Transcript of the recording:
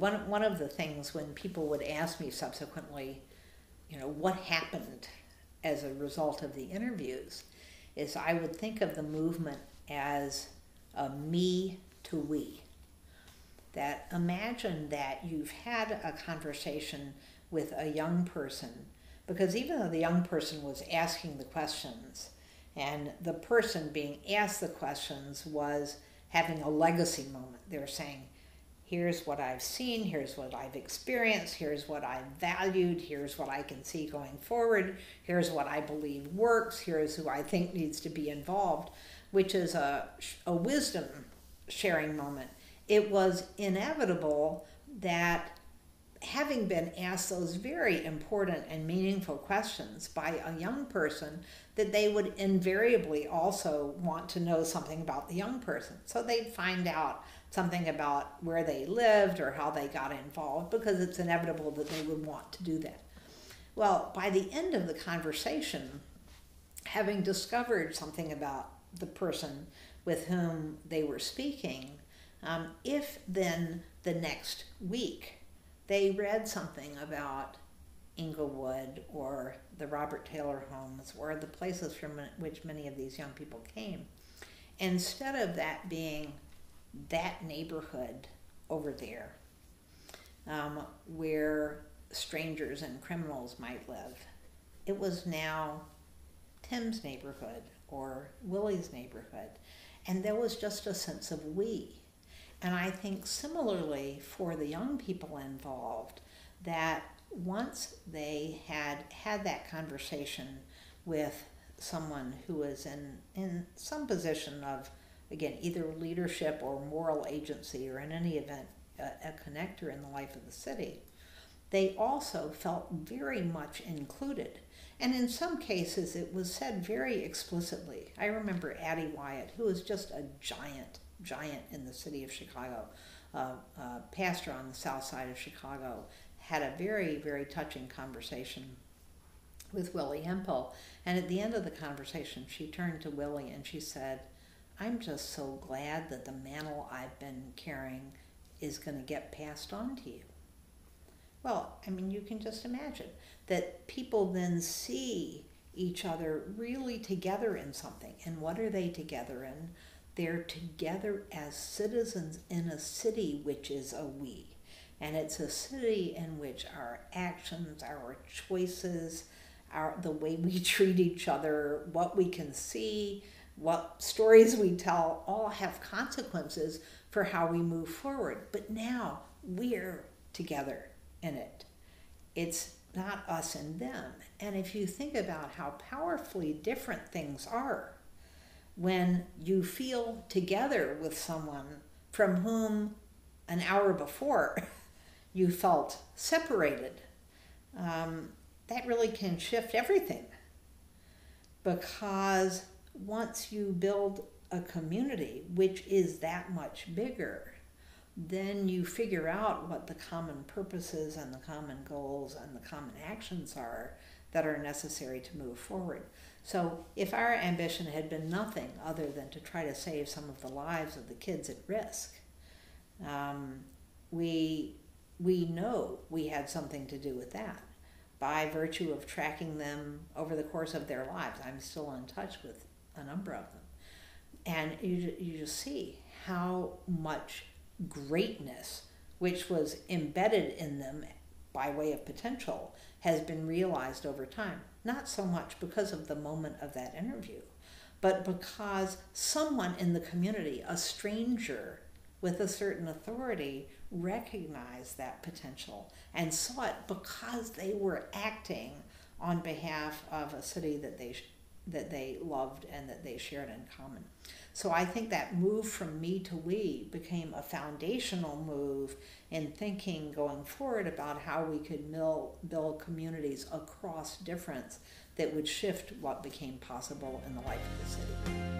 one of the things when people would ask me subsequently, what happened as a result of the interviews, is I would think of the movement as a me to we. That imagine that you've had a conversation with a young person, because even though the young person was asking the questions and the person being asked the questions was having a legacy moment, they're saying, here's what I've seen, here's what I've experienced, here's what I've valued, here's what I can see going forward, here's what I believe works, here's who I think needs to be involved, which is a wisdom sharing moment. It was inevitable that having been asked those very important and meaningful questions by a young person, that they would invariably also want to know something about the young person. So they'd find out something about where they lived or how they got involved, because it's inevitable that they would want to do that. Well, by the end of the conversation, having discovered something about the person with whom they were speaking, if then the next week they read something about Inglewood or the Robert Taylor homes or the places from which many of these young people came, instead of that being that neighborhood over there where strangers and criminals might live, it was now Tim's neighborhood or Willie's neighborhood. And there was just a sense of we. And I think similarly for the young people involved, that once they had that conversation with someone who was in some position of, again, either leadership or moral agency, or in any event, a connector in the life of the city, they also felt very much included. And in some cases, it was said very explicitly. I remember Addie Wyatt, who was just a giant in the city of Chicago, pastor on the south side of Chicago, had a very, very touching conversation with Willie Hempel. And at the end of the conversation, she turned to Willie and she said, I'm just so glad that the mantle I've been carrying is going to get passed on to you. Well, I mean, you can just imagine that people then see each other really together in something. And what are they together in? They're together as citizens in a city which is a we. And it's a city in which our actions, our choices, the way we treat each other, what we can see, what stories we tell, all have consequences for how we move forward. But now we're together in it. It's not us and them. And if you think about how powerfully different things are when you feel together with someone from whom an hour before you felt separated, that really can shift everything. Because once you build a community which is that much bigger, then you figure out what the common purposes and the common goals and the common actions are that are necessary to move forward. So if our ambition had been nothing other than to try to save some of the lives of the kids at risk, we know we had something to do with that by virtue of tracking them over the course of their lives. I'm still in touch with a number of them. And you just see how much greatness, which was embedded in them by way of potential, has been realized over time. Not so much because of the moment of that interview, but because someone in the community, a stranger with a certain authority, recognized that potential and saw it because they were acting on behalf of a city that they loved and that they shared in common. So I think that move from me to we became a foundational move in thinking going forward about how we could build communities across difference that would shift what became possible in the life of the city.